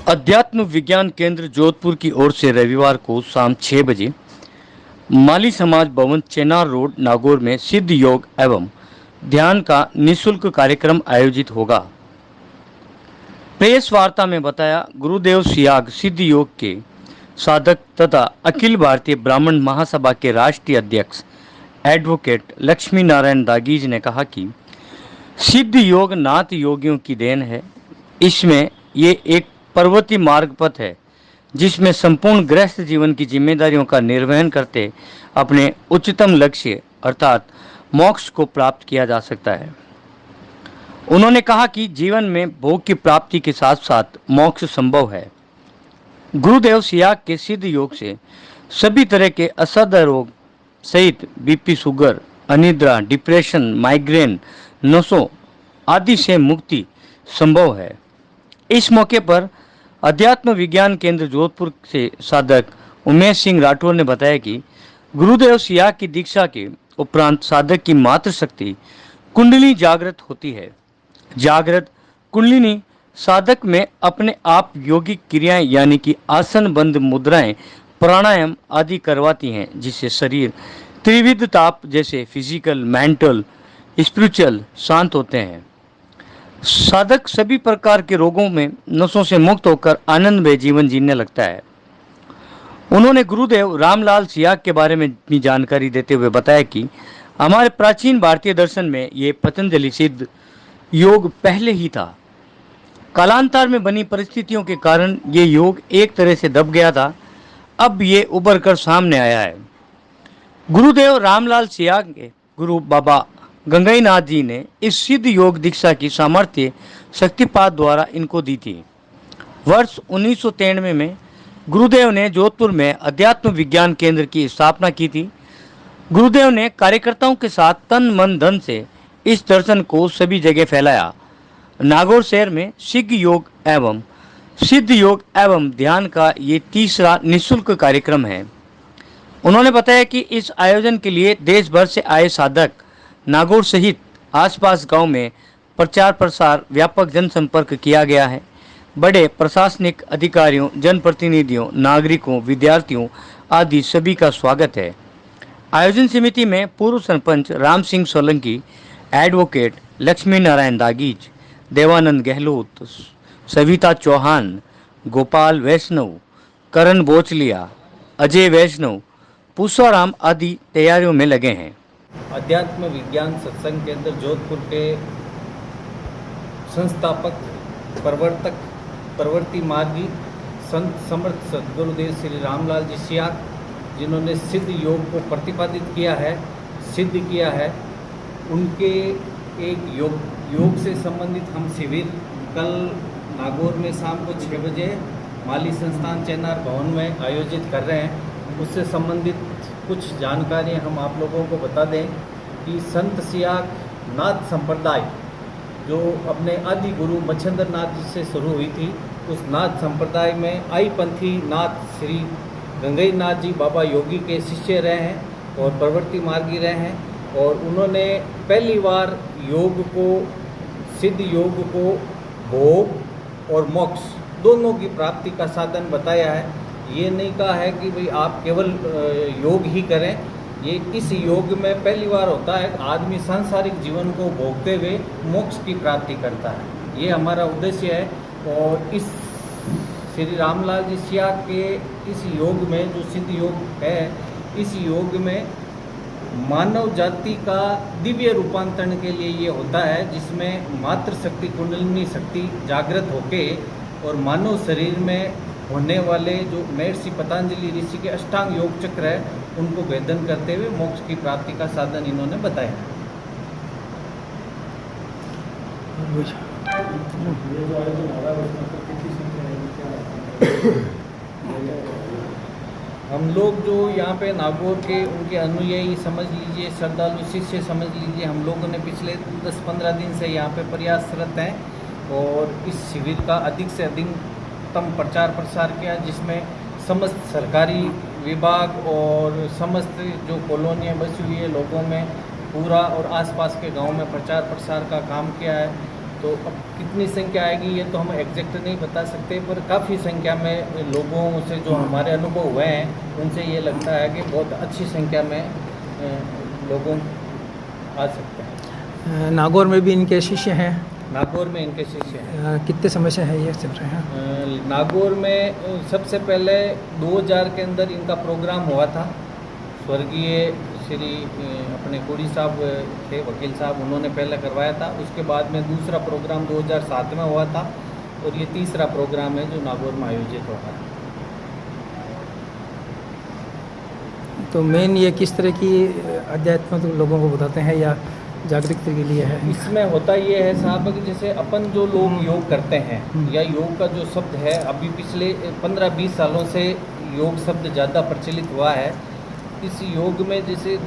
अध्यात्म विज्ञान केंद्र जोधपुर की ओर से रविवार को शाम 6 बजे माली समाज भवन चेनार रोड नागौर में सिद्ध योग एवं ध्यान का निःशुल्क कार्यक्रम आयोजित होगा। प्रेस वार्ता में बताया गुरुदेव सियाग सिद्ध योग के साधक तथा अखिल भारतीय ब्राह्मण महासभा के राष्ट्रीय अध्यक्ष एडवोकेट लक्ष्मी नारायण दागीज ने कहा कि सिद्ध योग नाथ योगियों की देन है। इसमें ये एक पर्वतीय मार्ग पथ है जिसमें संपूर्ण गृहस्थ जीवन की जिम्मेदारियों का निर्वहन करते अपने उच्चतम लक्ष्य अर्थात मोक्ष को प्राप्त किया जा सकता है। उन्होंने कहा कि जीवन में भोग की प्राप्ति के साथ साथ मोक्ष संभव है। गुरुदेव सियाग के सिद्ध योग से सभी तरह के असाध्य रोग सहित बीपी, शुगर, अनिद्रा, डिप्रेशन, माइग्रेन, नसों आदि से मुक्ति संभव है। इस मौके पर अध्यात्म विज्ञान केंद्र जोधपुर से साधक उमेश सिंह राठौर ने बताया कि गुरुदेव सियाग की दीक्षा के उपरांत साधक की मात्र शक्ति कुंडली जागृत होती है। जागृत कुंडलिनी साधक में अपने आप योगिक क्रियाएं यानी कि आसन बंद मुद्राएं, प्राणायाम आदि करवाती हैं, जिससे शरीर त्रिविध ताप जैसे फिजिकल, मेंटल, स्पिरिचुअल शांत होते हैं। साधक सभी प्रकार के रोगों में नसों से मुक्त होकर आनंदमय जीवन जीने लगता है। उन्होंने गुरुदेव रामलाल सियाग के बारे में भी जानकारी देते हुए बताया कि हमारे प्राचीन भारतीय दर्शन में ये पतंजलि सिद्ध योग पहले ही था। कालांतर में बनी परिस्थितियों के कारण ये योग एक तरह से दब गया था, अब ये उभर कर सामने आया है। गुरुदेव रामलाल सियाग के गुरु बाबा गंगाईनाथ जी ने इस सिद्ध योग दीक्षा की सामर्थ्य शक्तिपात द्वारा इनको दी थी। वर्ष 1993 में गुरुदेव ने जोधपुर में अध्यात्म विज्ञान केंद्र की स्थापना की थी। गुरुदेव ने कार्यकर्ताओं के साथ तन मन धन से इस दर्शन को सभी जगह फैलाया। नागौर शहर में सिद्ध योग एवं ध्यान का ये तीसरा निःशुल्क कार्यक्रम है। उन्होंने बताया कि इस आयोजन के लिए देश भर से आए साधक नागौर सहित आसपास गांव में प्रचार प्रसार व्यापक जनसंपर्क किया गया है। बड़े प्रशासनिक अधिकारियों, जनप्रतिनिधियों, नागरिकों, विद्यार्थियों आदि सभी का स्वागत है। आयोजन समिति में पूर्व सरपंच राम सिंह सोलंकी, एडवोकेट लक्ष्मी नारायण दागीज, देवानंद गहलोत, सविता चौहान, गोपाल वैष्णव, करण बोचलिया, अजय वैष्णव, पूसाराम आदि तैयारियों में लगे हैं। अध्यात्म विज्ञान सत्संग केंद्र जोधपुर के संस्थापक, प्रवर्तक, प्रवृत्ति मार्गी संत समर्थ सद्गुरुदेव श्री रामलाल जी सियाग, जिन्होंने सिद्ध योग को प्रतिपादित किया है, सिद्ध किया है, उनके एक योग से संबंधित हम शिविर कल नागौर में शाम को 6 बजे माली संस्थान चेनार भवन में आयोजित कर रहे हैं। उससे संबंधित कुछ जानकारी हम आप लोगों को बता दें कि संत सियाग नाथ संप्रदाय जो अपने आदि गुरु मच्छिंद्र नाथ जी से शुरू हुई थी, उस नाथ संप्रदाय में आई पंथी नाथ श्री गंगाईनाथ जी बाबा योगी के शिष्य रहे हैं और प्रवृत्ति मार्गी रहे हैं। और उन्होंने पहली बार योग को, सिद्ध योग को भोग और मोक्ष दोनों की प्राप्ति का साधन बताया है। ये नहीं कहा है कि भाई आप केवल योग ही करें। ये इस योग में पहली बार होता है आदमी सांसारिक जीवन को भोगते हुए मोक्ष की प्राप्ति करता है। ये हमारा उद्देश्य है। और इस श्री रामलाल जी सियाग के इस योग में जो सिद्ध योग है, इस योग में मानव जाति का दिव्य रूपांतरण के लिए ये होता है, जिसमें मातृ शक्ति कुंडलिनी शक्ति जागृत होके और मानव शरीर में होने वाले जो महर्षि पतंजलि ऋषि के अष्टांग योग चक्र है, उनको भेदन करते हुए मोक्ष की प्राप्ति का साधन इन्होंने बताया। हम लोग जो यहाँ पे नागौर के उनके अनुयायी समझ लीजिए, श्रद्धालु शिष्य समझ लीजिए, हम लोगों ने पिछले 10-15 दिन से यहाँ पे प्रयासरत हैं और इस शिविर का अधिक से अधिकतम प्रचार प्रसार किया, जिसमें समस्त सरकारी विभाग और समस्त जो कॉलोनियाँ बसी हुई है लोगों में पूरा और आसपास के गांव में प्रचार प्रसार का काम किया है। तो अब कितनी संख्या आएगी ये तो हम एग्जैक्ट नहीं बता सकते, पर काफ़ी संख्या में लोगों से जो हमारे अनुभव हुए हैं उनसे ये लगता है कि बहुत अच्छी संख्या में लोगों आ सकते हैं। नागौर में भी इनके शिष्य हैं। नागौर में इनके शिष्य हैं। कितने समय से है ये चल रहे हैं? नागौर में सबसे पहले 2000 के अंदर इनका प्रोग्राम हुआ था। स्वर्गीय श्री अपने कोड़ी साहब थे, वकील साहब, उन्होंने पहले करवाया था। उसके बाद में दूसरा प्रोग्राम 2007 में हुआ था और ये तीसरा प्रोग्राम है जो नागौर में आयोजित हो रहा है। तो मेन ये किस तरह की अध्यात्म तो लोगों को बताते हैं या जागरूकता के लिए है? इसमें होता ये है साहब कि जैसे अपन जो लोग योग करते हैं या योग का जो शब्द है, अभी पिछले 15-20 सालों से योग शब्द ज़्यादा प्रचलित हुआ है। इस योग में जैसे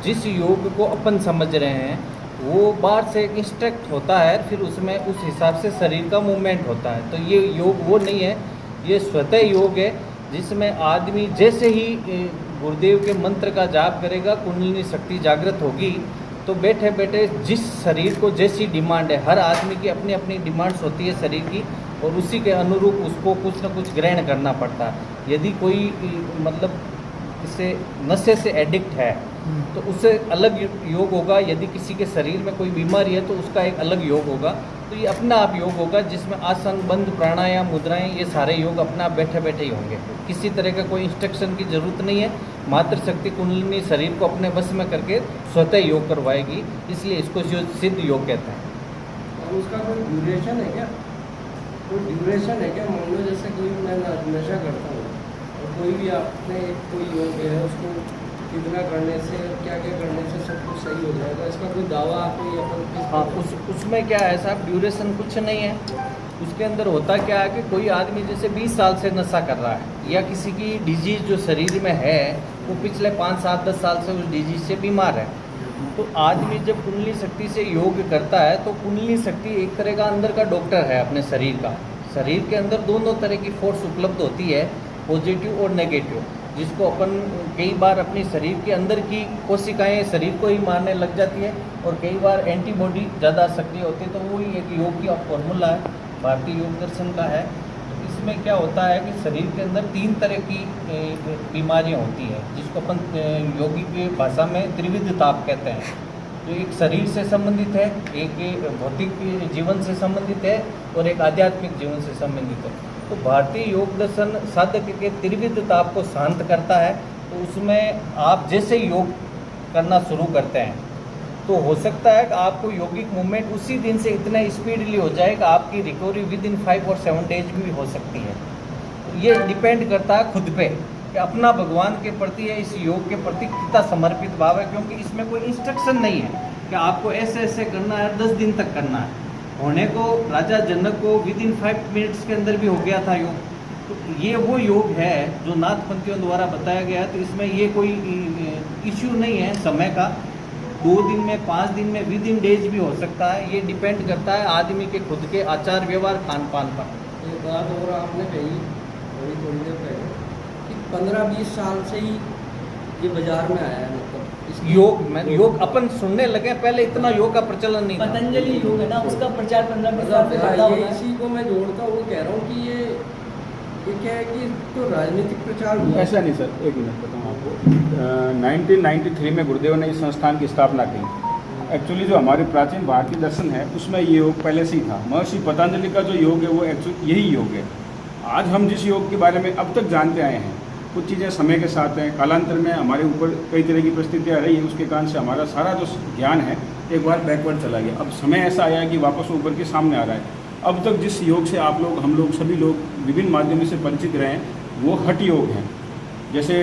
जिस योग को अपन समझ रहे हैं वो बाहर से एक इंस्ट्रक्ट होता है, फिर उसमें उस हिसाब से शरीर का मूवमेंट होता है। तो ये योग वो नहीं है, ये स्वतः योग है जिसमें आदमी जैसे ही गुरुदेव के मंत्र का जाप करेगा, कुंडलिनी शक्ति जागृत होगी, तो बैठे बैठे जिस शरीर को जैसी डिमांड है, हर आदमी की अपनी अपनी डिमांड्स होती है शरीर की, और उसी के अनुरूप उसको कुछ ना कुछ ग्रहण करना पड़ता है। यदि कोई मतलब इससे नशे से एडिक्ट है तो उससे अलग योग होगा, यदि किसी के शरीर में कोई बीमारी है तो उसका एक अलग योग होगा। तो ये अपना आप योग होगा जिसमें आसन, बंद, प्राणायाम, मुद्राएं, ये सारे योग अपना आप बैठे बैठे ही होंगे। किसी तरह का कोई इंस्ट्रक्शन की ज़रूरत नहीं है। मातृशक्ति कुंडलिनी शरीर को अपने बस में करके स्वतः योग करवाएगी, इसलिए इसको सिद्ध योग कहते हैं। और उसका कोई ड्यूरेशन है क्या? कोई ड्यूरेशन है क्या? मान लो जैसे कोई मैं नशा करता हूँ और कोई भी आपने कोई योग है उसको कितना करने से, क्या क्या करने से सब कुछ सही हो जाएगा, इसका कोई दावा कोई अपन? हाँ, उसमें क्या है साहब, ड्यूरेशन कुछ नहीं है। उसके अंदर होता क्या है कि कोई आदमी जैसे 20 साल से नशा कर रहा है या किसी की डिजीज़ जो शरीर में है वो पिछले 5, 7, 10 साल से उस डिजीज़ से बीमार है, तो आदमी जब कुंडली शक्ति से योग करता है तो कुंडली शक्ति एक तरह का अंदर का डॉक्टर है अपने शरीर का। शरीर के अंदर दोनों तरह की फोर्स उपलब्ध होती है, पॉजिटिव और नेगेटिव, जिसको अपन कई बार अपनी शरीर के अंदर की कोशिकाएं शरीर को ही मारने लग जाती है और कई बार एंटीबॉडी ज़्यादा सक्रिय होती है। तो वही एक योग की फॉर्मूला है, भारतीय योग दर्शन का है। तो इसमें क्या होता है कि शरीर के अंदर 3 तरह की बीमारियां होती हैं, जिसको अपन योगी की भाषा में त्रिविध ताप कहते हैं। जो एक शरीर से संबंधित है, एक भौतिक जीवन से संबंधित है और एक आध्यात्मिक जीवन से संबंधित है। तो भारतीय योग दर्शन साधक के त्रिविध ताप को शांत करता है। तो उसमें आप जैसे योग करना शुरू करते हैं तो हो सकता है कि आपको यौगिक मूवमेंट उसी दिन से इतना स्पीडली हो जाए कि आपकी रिकवरी विद इन 5 और 7 डेज भी हो सकती है। तो ये डिपेंड करता है खुद पे कि अपना भगवान के प्रति है, इस योग के प्रति कितना समर्पित भाव है, क्योंकि इसमें कोई इंस्ट्रक्शन नहीं है कि आपको ऐसे ऐसे करना है, 10 दिन तक करना है। होने को राजा जनक को विद इन 5 मिनट्स के अंदर भी हो गया था योग। तो ये वो योग है जो नाथपंथियों द्वारा बताया गया। तो इसमें ये कोई इश्यू नहीं है समय का, 2 दिन में, 5 दिन में, विद इन डेज भी हो सकता है। ये डिपेंड करता है आदमी के खुद के आचार व्यवहार, खान पान पर। एक बात और आपने कही थोड़ी देर पहले कि 15-20 साल से ही ये बाजार में आया है, मतलब योग अपन सुनने लगे, पहले इतना योग का प्रचलन नहीं था। पतंजलि योग है ना, उसका प्रचार 15-20 साल से मतलब ज़्यादा हो ये रहा है। इसी को मैं जोड़ता हूँ, कह रहा हूँ कि ये क्या है कि तो राजनीतिक प्रचार हुआ। ऐसा नहीं सर, एक मिनट बताऊँ आपको। 1993 में गुरुदेव ने इस संस्थान की स्थापना की। एक्चुअली जो हमारे प्राचीन भारतीय दर्शन है उसमें ये योग पहले से ही था। महर्षि पतंजलि का जो योग है वो एक्चुअली यही योग है। आज हम जिस योग के बारे में अब तक जानते आए हैं, कुछ चीज़ें समय के साथ हैं, कालांतर में हमारे ऊपर कई तरह की परिस्थितियाँ रही है, उसके कारण से हमारा सारा जो ज्ञान है एक बार बैकवर्ड चला गया। अब समय ऐसा आया है कि वापस ऊपर के सामने आ रहा है। अब तक जिस योग से आप लोग, हम लोग, सभी लोग विभिन्न माध्यमों से परिचित रहे हैं वो हठ योग हैं। जैसे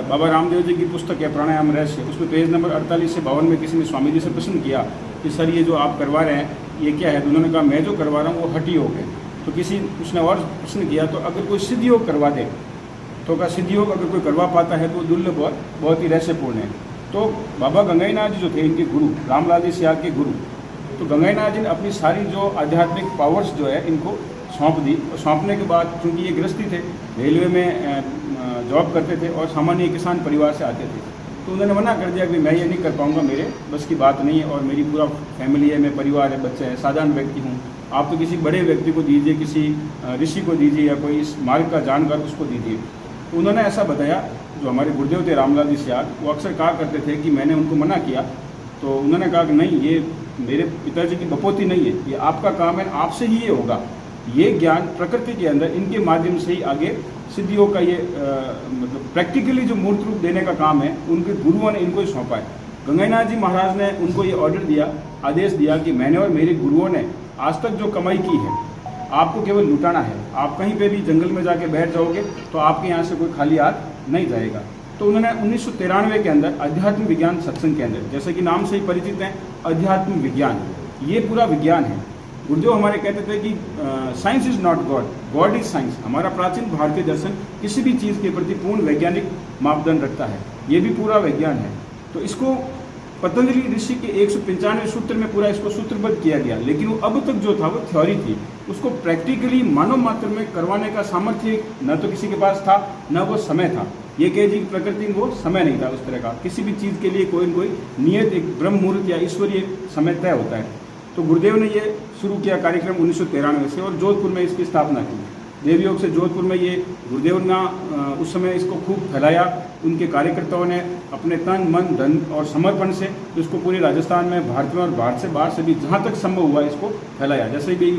बाबा रामदेव जी की पुस्तक है प्राणायाम रहस्य, उसमें पेज नंबर 48 से 52 में किसी ने स्वामी जी से प्रश्न किया कि सर ये जो आप करवा रहे हैं ये क्या है? तो उन्होंने कहा मैं जो करवा रहा हूँ वो हठ योग है। तो किसी उसने और प्रश्न किया तो अगर कोई सिद्ध योग करवा दे तो क्या सिद्ध योग अगर कोई करवा पाता है तो दुर्लभ और बहुत ही रहस्यपूर्ण है। तो बाबा गंगाईनाथ जी जो थे इनके गुरु, रामलाल जी सियाग के गुरु, तो गंगाईनाथ जी ने अपनी सारी जो आध्यात्मिक पावर्स जो है इनको सौंप दी। और सौंपने के बाद चूँकि ये गृहस्थी थे, रेलवे में जॉब करते थे और सामान्य किसान परिवार से आते थे, तो उन्होंने मना कर दिया कि मैं ये नहीं कर पाऊँगा, मेरे बस की बात नहीं है, और मेरी पूरा फैमिली है, मैं परिवार है, बच्चे हैं, साधारण व्यक्ति हूँ, आप तो किसी बड़े व्यक्ति को दीजिए, किसी ऋषि को दीजिए, या कोई इस मार्ग का जानकार उसको दीजिए। तो उन्होंने ऐसा बताया, जो हमारे गुरुदेव थे रामलाल जी सियाग, वो अक्सर कहा करते थे कि मैंने उनको मना किया, तो उन्होंने कहा कि नहीं, ये मेरे पिताजी की बपोती नहीं है, ये आपका काम है, आपसे ही ये होगा। ये ज्ञान प्रकृति के अंदर इनके माध्यम से ही आगे सिद्धियों का ये मतलब प्रैक्टिकली जो मूर्त रूप देने का काम है, उनके गुरुओं ने इनको ही सौंपा है। गंगानाथ जी महाराज ने उनको ये ऑर्डर दिया, आदेश दिया कि मैंने और मेरे गुरुओं ने आज तक जो कमाई की है, आपको केवल लुटाना है। आप कहीं पे भी जंगल में जाके बैठ जाओगे तो आपके यहाँ से कोई खाली हाथ नहीं जाएगा। तो उन्होंने 1993 के अंदर अध्यात्म विज्ञान सत्संग के अंदर, जैसे कि नाम से ही परिचित हैं, अध्यात्म विज्ञान, ये पूरा विज्ञान है। गुरुदेव हमारे कहते थे कि science is not God, God is science. हमारा प्राचीन भारतीय दर्शन किसी भी चीज़ के प्रति पूर्ण वैज्ञानिक मापदंड रखता है, ये भी पूरा विज्ञान है। तो इसको पतंजलि ऋषि के 195 सूत्र में पूरा इसको सूत्रबद्ध किया गया, लेकिन वो अब तक जो था वो थ्योरी थी, उसको प्रैक्टिकली मानव मात्र में करवाने का सामर्थ्य न तो किसी के पास था, न वो समय था। ये कह जी प्रकृति में वो समय नहीं था उस तरह का। किसी भी चीज़ के लिए कोई न कोई नियत एक ब्रह्म मुहूर्त या ईश्वरीय समय तय होता है। तो गुरुदेव ने ये शुरू किया कार्यक्रम 1993 से, और जोधपुर में इसकी स्थापना की। देवयोग से जोधपुर में ये गुरुदेव ने उस समय इसको खूब फैलाया। उनके कार्यकर्ताओं ने अपने तन मन धन और समर्पण से इसको पूरे राजस्थान में, भारत में और भारत से बाहर से भी जहाँ तक संभव हुआ इसको फैलाया। जैसे कि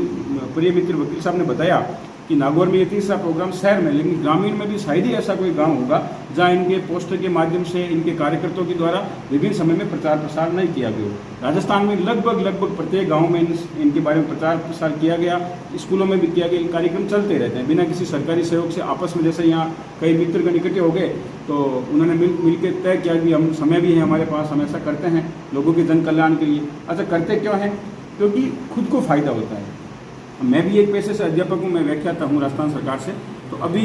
प्रिय मित्र वकील साहब ने बताया कि नागौर में ये तीसरा प्रोग्राम शहर में, लेकिन ग्रामीण में भी शायद ही ऐसा कोई गांव होगा जहां इनके पोस्टर के माध्यम से, इनके कार्यकर्ताओं के द्वारा विभिन्न समय में प्रचार प्रसार नहीं किया गया। राजस्थान में लगभग प्रत्येक गांव में इनके बारे में प्रचार प्रसार किया गया, स्कूलों में भी किया गया। कार्यक्रम चलते रहते हैं बिना किसी सरकारी सहयोग से। आपस में जैसे यहाँ कई मित्रगण इकट्ठे हो गए तो उन्होंने मिल के तय किया कि हम समय भी है हमारे पास, हम ऐसा करते हैं लोगों के जन कल्याण के लिए। अच्छा, करते क्यों हैं? क्योंकि खुद को फायदा होता है। मैं भी एक पेशे से अध्यापक हूँ, मैं व्याख्याता हूँ राजस्थान सरकार से। तो अभी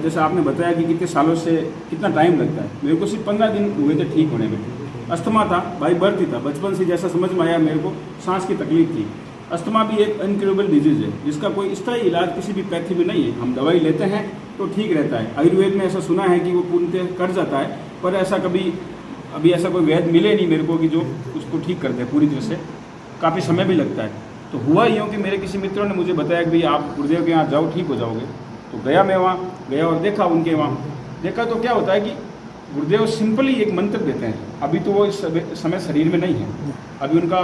जैसे आपने बताया कि कितने सालों से कितना टाइम लगता है, मेरे को सिर्फ 15 दिन हुए थे ठीक होने में। अस्थमा था, बाई बर्थ ही था, बचपन से जैसा समझ में आया मेरे को सांस की तकलीफ थी। अस्थमा भी एक अनक्यूरेबल डिजीज़ है जिसका कोई स्थायी इलाज किसी भी पैथी में नहीं है। हम दवाई लेते हैं तो ठीक रहता है। आयुर्वेद में ऐसा सुना है कि वो पूर्णतः कर जाता है, पर ऐसा अभी ऐसा कोई वैद्य मिले नहीं मेरे को कि जो उसको ठीक कर दे पूरी तरह से। काफ़ी समय भी लगता है। तो हुआ यूँ कि मेरे किसी मित्रों ने मुझे बताया कि भाई आप गुरुदेव के यहाँ जाओ, ठीक हो जाओगे। तो गया, मैं वहाँ गया और देखा उनके वहाँ। देखा तो क्या होता है कि गुरुदेव सिंपली एक मंत्र देते हैं। अभी तो वो इस समय शरीर में नहीं है, अभी उनका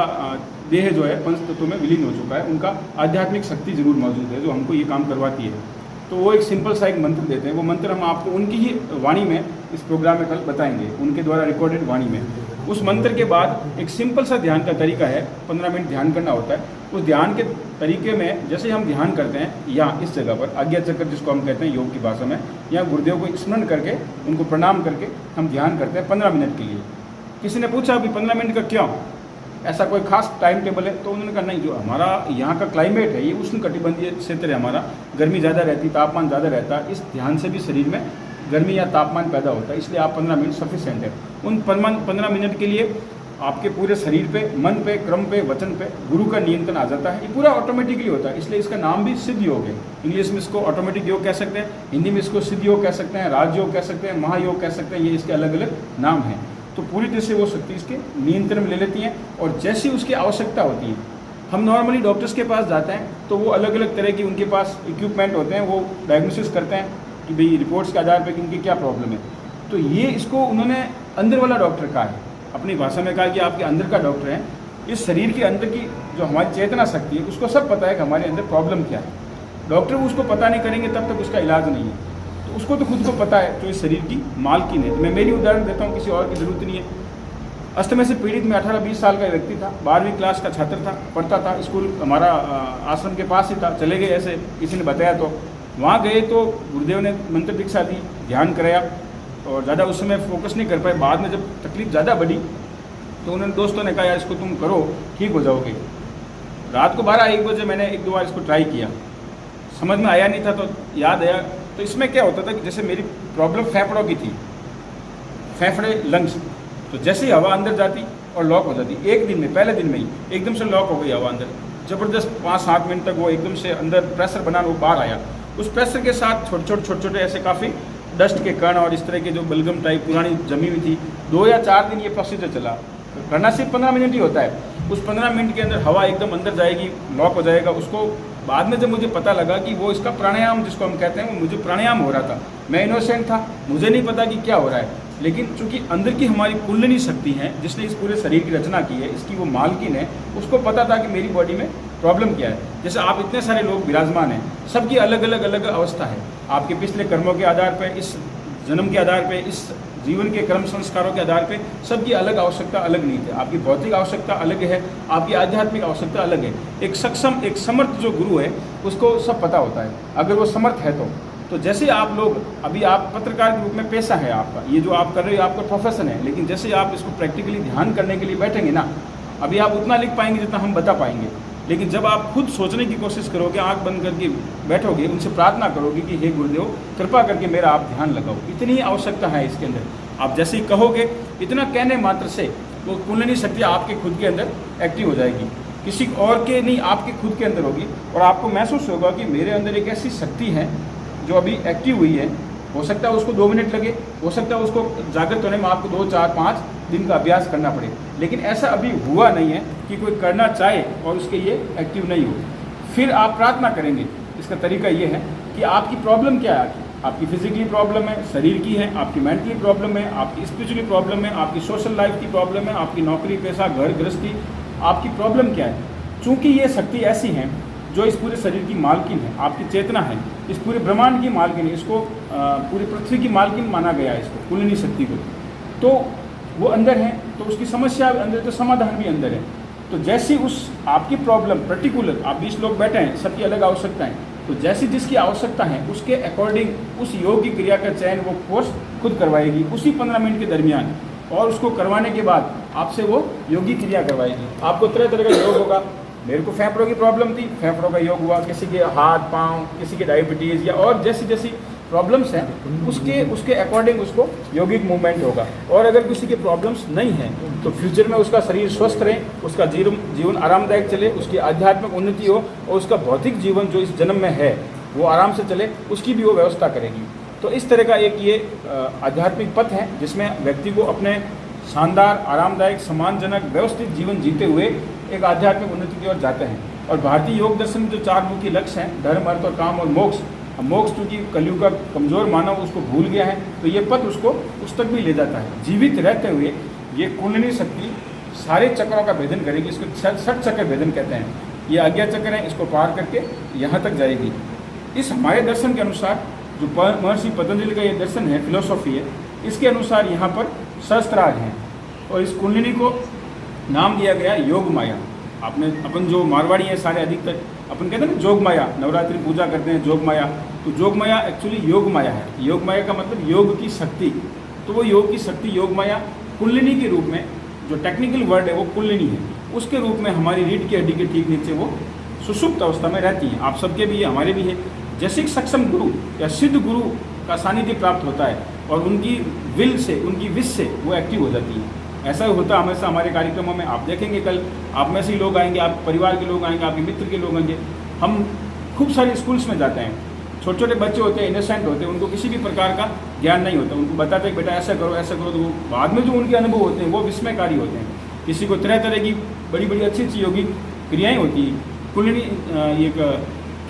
देह जो है पंच तत्वों में विलीन हो चुका है। उनका आध्यात्मिक शक्ति जरूर मौजूद है जो हमको ये काम करवाती है। तो वो एक सिंपल सा एक मंत्र देते हैं। वो मंत्र हम आपको उनकी ही वाणी में इस प्रोग्राम में कल बताएंगे, उनके द्वारा रिकॉर्डेड वाणी में। उस मंत्र के बाद एक सिंपल सा ध्यान का तरीका है, 15 मिनट ध्यान करना होता है। उस ध्यान के तरीके में जैसे हम ध्यान करते हैं, यहाँ इस जगह पर आज्ञा चक्र जिसको हम कहते हैं योग की भाषा में, यहाँ गुरुदेव को स्मरण करके उनको प्रणाम करके हम ध्यान करते हैं 15 मिनट के लिए। किसी ने पूछा अभी 15 मिनट का क्यों, ऐसा कोई खास टाइम टेबल है? तो उन्होंने कहा नहीं, जो हमारा यहाँ का क्लाइमेट है ये उष्ण कटिबंधीय क्षेत्र है, हमारा गर्मी ज़्यादा रहती, तापमान ज़्यादा रहता है। इस ध्यान से भी शरीर में गर्मी या तापमान पैदा होता है, इसलिए आप 15 मिनट सफिशेंट है। उन 15 मिनट के लिए आपके पूरे शरीर पे, मन पे, क्रम पे, वचन पे गुरु का नियंत्रण आ जाता है। ये पूरा ऑटोमेटिकली होता है, इसलिए इसका नाम भी सिद्ध योग है। इंग्लिश में इसको ऑटोमेटिक योग कह सकते हैं, हिंदी में इसको सिद्ध योग कह सकते हैं, राजयोग कह सकते हैं, महायोग कह सकते हैं। ये इसके अलग अलग नाम हैं। तो पूरी तरह से वो शक्ति इसके नियंत्रण में ले लेती हैं, और जैसी उसकी आवश्यकता होती है, हम नॉर्मली डॉक्टर्स के पास जाते हैं तो वो अलग अलग तरह की उनके पास इक्विपमेंट होते हैं, वो डायग्नोसिस करते हैं कि भाई रिपोर्ट्स के आधार पर कि उनकी क्या प्रॉब्लम है। तो ये इसको उन्होंने अंदर वाला डॉक्टर कहा है, अपनी भाषा में कहा कि आपके अंदर का डॉक्टर है। इस शरीर के अंदर की जो हमारी चेतना शक्ति है, उसको सब पता है कि हमारे अंदर प्रॉब्लम क्या है। डॉक्टर उसको पता नहीं करेंगे तब तक उसका इलाज नहीं है। तो उसको तो खुद को पता है जो इस शरीर की मालकिन है। मैं मेरी उदाहरण देता हूँ, किसी और की ज़रूरत नहीं है। अस्थमा से पीड़ित में 18-20 साल का व्यक्ति था, 12वीं क्लास का छात्र था, पढ़ता था, स्कूल हमारा आश्रम के पास ही था। चले गए ऐसे, किसी ने बताया तो वहाँ गए तो गुरुदेव ने मंत्र दीक्षा दी, ध्यान कराया, और ज़्यादा उस समय फोकस नहीं कर पाए। बाद में जब तकलीफ ज़्यादा बढ़ी तो उन्होंने दोस्तों ने कहा यार इसको तुम करो, ठीक हो जाओगे। रात को 12-1 बजे मैंने 1-2 बार इसको ट्राई किया, समझ में आया नहीं था तो याद आया। तो इसमें क्या होता था कि जैसे मेरी प्रॉब्लम फेफड़ों की थी, फेफड़े लंग्स, तो जैसे ही हवा अंदर जाती और लॉक हो जाती, एक दिन में, पहले दिन में ही एकदम से लॉक हो गई हवा अंदर। ज़बरदस्त 5-7 मिनट तक वो एकदम से अंदर प्रेशर बना, वो बाहर आया। उस प्रेशर के साथ छोटे छोटे ऐसे काफ़ी डस्ट के कण और इस तरह के जो बलगम टाइप पुरानी जमी हुई थी, 2 या 4 दिन ये प्रोसीजर चला। करना सिर्फ 15 मिनट ही होता है। उस 15 मिनट के अंदर हवा एकदम अंदर जाएगी, लॉक हो जाएगा। उसको बाद में जब मुझे पता लगा कि वो इसका प्राणायाम जिसको हम कहते हैं, वो मुझे प्राणायाम हो रहा था। मैं इनोसेंट था, मुझे नहीं पता कि क्या हो रहा है, लेकिन चूंकि अंदर की हमारी कुंडलिनी शक्ति है जिसने इस पूरे शरीर की रचना की है, इसकी वो मालकिन है, उसको पता था कि मेरी बॉडी में प्रॉब्लम क्या है। जैसे आप इतने सारे लोग विराजमान हैं, सबकी अलग अलग अवस्था है। आपके पिछले कर्मों के आधार पर, इस जन्म के आधार पर, इस जीवन के कर्म संस्कारों के आधार पे सबकी अलग आवश्यकता अलग नीड है। आपकी भौतिक आवश्यकता अलग है, आपकी आध्यात्मिक आवश्यकता अलग है। एक सक्षम, एक समर्थ जो गुरु है उसको सब पता होता है, अगर वो समर्थ है तो जैसे आप लोग, अभी आप पत्रकार के रूप में पेशा है आपका, ये जो आप कर रहे हो आपका प्रोफेशन है, लेकिन जैसे आप इसको प्रैक्टिकली ध्यान करने के लिए बैठेंगे ना, अभी आप उतना लिख पाएंगे जितना हम बता पाएंगे, लेकिन जब आप खुद सोचने की कोशिश करोगे, आंख बंद करके बैठोगे, उनसे प्रार्थना करोगे कि हे गुरुदेव कृपा करके मेरा आप ध्यान लगाओ, इतनी आवश्यकता है इसके अंदर। आप जैसे ही कहोगे, इतना कहने मात्र से वो कुंडलिनी शक्ति आपके खुद के अंदर एक्टिव हो जाएगी, किसी और के नहीं, आपके खुद के अंदर होगी। और आपको महसूस होगा कि मेरे अंदर एक ऐसी शक्ति है जो अभी एक्टिव हुई है। हो सकता है उसको 2 मिनट लगे, हो सकता है उसको जागृत होने में आपको 2, 4, 5 दिन का अभ्यास करना पड़े, लेकिन ऐसा अभी हुआ नहीं है कि कोई करना चाहे और उसके ये एक्टिव नहीं हो। फिर आप प्रार्थना करेंगे। इसका तरीका ये है कि आपकी प्रॉब्लम क्या है, आपकी फिजिकली प्रॉब्लम है, शरीर की है, आपकी मेंटली प्रॉब्लम है, आपकी स्पिरिचुअली प्रॉब्लम है, आपकी सोशल लाइफ की प्रॉब्लम है, आपकी नौकरी पेशा घर गृहस्थी, आपकी प्रॉब्लम क्या है। चूँकि ये शक्ति ऐसी है जो इस पूरे शरीर की मालकिन है, आपकी चेतना है, इस पूरे ब्रह्मांड की मालकिन है, इसको पूरी पृथ्वी की मालकिन माना गया है, इसको कुंडलिनी शक्ति को। तो वो अंदर है, तो उसकी समस्या अंदर, तो समाधान भी अंदर है। तो जैसी उस आपकी प्रॉब्लम पर्टिकुलर, आप 20 लोग बैठे हैं, सबकी अलग आवश्यकताएं, तो जैसी जिसकी आवश्यकता है उसके अकॉर्डिंग उस योग की क्रिया का चयन वो कोर्स खुद करवाएगी उसी 15 मिनट के दरमियान, और उसको करवाने के बाद आपसे वो योगी क्रिया करवाएगी। आपको तरह तरह का योग होगा। मेरे को फेफड़ों की प्रॉब्लम थी, फेफड़ों का योग हुआ, किसी के हाथ पाँव, किसी के डायबिटीज़ या और जैसी जैसी प्रॉब्लम्स हैं उसके अकॉर्डिंग उसको यौगिक मूवमेंट होगा। और अगर किसी के प्रॉब्लम्स नहीं हैं तो फ्यूचर में उसका शरीर स्वस्थ रहे, उसका जीवन आरामदायक चले, उसकी आध्यात्मिक उन्नति हो और उसका भौतिक जीवन जो इस जन्म में है वो आराम से चले, उसकी भी वो व्यवस्था करेगी। तो इस तरह का एक ये आध्यात्मिक पथ है जिसमें व्यक्ति को अपने शानदार, आरामदायक, सम्मानजनक, व्यवस्थित जीवन जीते हुए एक आध्यात्मिक उन्नति की ओर जाते हैं। और भारतीय योग दर्शन में जो 4 मुख्य लक्ष्य हैं, धर्म, अर्थ और काम और मोक्ष, मोक्ष चूँकि कलयुग का कमज़ोर मानव उसको भूल गया है, तो ये पथ उसको उस तक भी ले जाता है। जीवित रहते हुए ये कुंडलिनी शक्ति सारे चक्रों का भेदन करेगी। इसको 6 चक्र भेदन कहते हैं। ये आज्ञा चक्र है, इसको पार करके यहाँ तक जाएगी। इस हमारे दर्शन के अनुसार, जो महर्षि पतंजलि का ये दर्शन है, फिलोसॉफी है, इसके अनुसार यहाँ पर सहस्त्रार हैं और इस कुंडलिनी को नाम दिया गया योग माया। अपन जो मारवाड़ी है सारे अधिकतर अपन कहते हैं ना जोग माया, नवरात्रि पूजा करते हैं जोग माया, तो जोग माया एक्चुअली योग माया है। योग माया का मतलब योग की शक्ति। तो वो योग की शक्ति योग माया कुंडलिनी के रूप में, जो टेक्निकल वर्ड है वो कुंडलिनी है, उसके रूप में हमारी रीढ़ की हड्डी के ठीक नीचे वो सुषुप्त अवस्था में रहती है। आप सबके भी है, हमारे भी है। जैसे सक्षम गुरु या सिद्ध गुरु का सानिध्य प्राप्त होता है और उनकी विल से, उनकी विश से वो एक्टिव हो जाती है। ऐसा होता है हमेशा हमारे कार्यक्रमों में। आप देखेंगे कल आप में से ही लोग आएंगे, आप परिवार के लोग आएंगे, आपके मित्र के लोग आएंगे। हम खूब सारे स्कूल्स में जाते हैं, छोटे छोटे बच्चे होते हैं, इनोसेंट होते हैं, उनको किसी भी प्रकार का ज्ञान नहीं होता। उनको बताते हैं बेटा ऐसा करो ऐसा करो, तो वो बाद में जो उनके अनुभव होते हैं वो विस्मयकारी होते हैं। किसी को तरह तरह की बड़ी बड़ी अच्छी अच्छी योगिक क्रियाएँ होती हैं। कुंडलिनी एक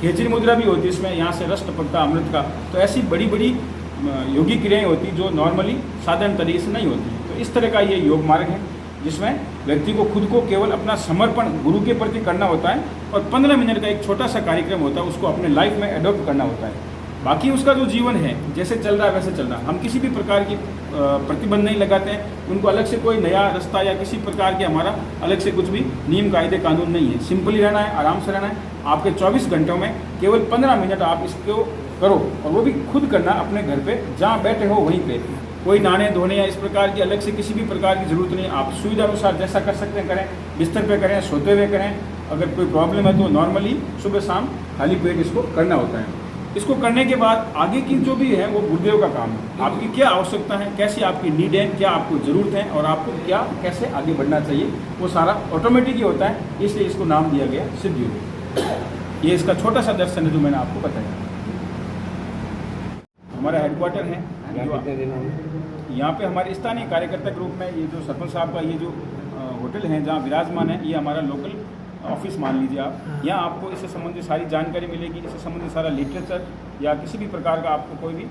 खेचरी मुद्रा भी होती है, इसमें यहाँ से रस टपकता अमृत का। तो ऐसी बड़ी बड़ी योगिक क्रियाएँ होती जो नॉर्मली साधारण तरीके से नहीं होती। तो इस तरह का ये योग मार्ग है जिसमें व्यक्ति को खुद को केवल अपना समर्पण गुरु के प्रति करना होता है और 15 मिनट का एक छोटा सा कार्यक्रम होता है, उसको अपने लाइफ में एडॉप्ट करना होता है। बाकी उसका जो जीवन है जैसे चल रहा है वैसे चल रहा है। हम किसी भी प्रकार की प्रतिबंध नहीं लगाते हैं, उनको अलग से कोई नया रास्ता या किसी प्रकार के हमारा अलग से कुछ भी नियम कायदे कानून नहीं है। सिंपली रहना है, आराम से रहना है। आपके 24 घंटों में केवल 15 मिनट आप इसको करो, और वो भी खुद करना अपने घर पे, जहाँ बैठे हो वहीं पे। कोई नहाने धोने या इस प्रकार की अलग से किसी भी प्रकार की जरूरत नहीं। आप सुविधा अनुसार जैसा कर सकते हैं करें, बिस्तर पे करें, सोते हुए करें। अगर कोई प्रॉब्लम है तो नॉर्मली सुबह शाम खाली पेट इसको करना होता है। इसको करने के बाद आगे की जो भी है वो गुरुदेव का काम है। आपकी क्या आवश्यकता है, कैसी आपकी नीड है, क्या आपको ज़रूरत है और आपको क्या कैसे आगे बढ़ना चाहिए, वो सारा ऑटोमेटिक ही होता है। इसलिए इसको नाम दिया गया सिद्ध योग। ये इसका छोटा सा दर्शन है जो मैंने आपको बताया। हमारा हेडक्वार्टर है यहाँ जो कितने दिन होंगे? यहाँ पे हमारे स्थानीय कार्यकर्ता के रूप में ये जो सरपंच साहब का ये जो होटल है जहाँ विराजमान है, ये हमारा लोकल ऑफिस मान लीजिए आप। यहाँ आपको इससे संबंधित सारी जानकारी मिलेगी, इससे संबंधित सारा लिटरेचर या किसी भी प्रकार का आपको कोई भी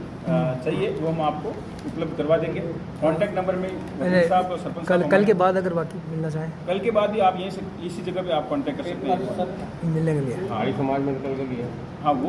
चाहिए वो हम आपको उपलब्ध करवा देंगे। कॉन्टैक्ट नंबर में वकील साहब और सरपंच कल साहब कल के बाद अगर बाकी मिलना चाहें कल के बाद भी आप यहीं से इसी जगह पे आप कॉन्टैक्ट कर सकते हैं। मिलने के लिए हाँ हमारी समाज में निकल के भी है। हाँ वो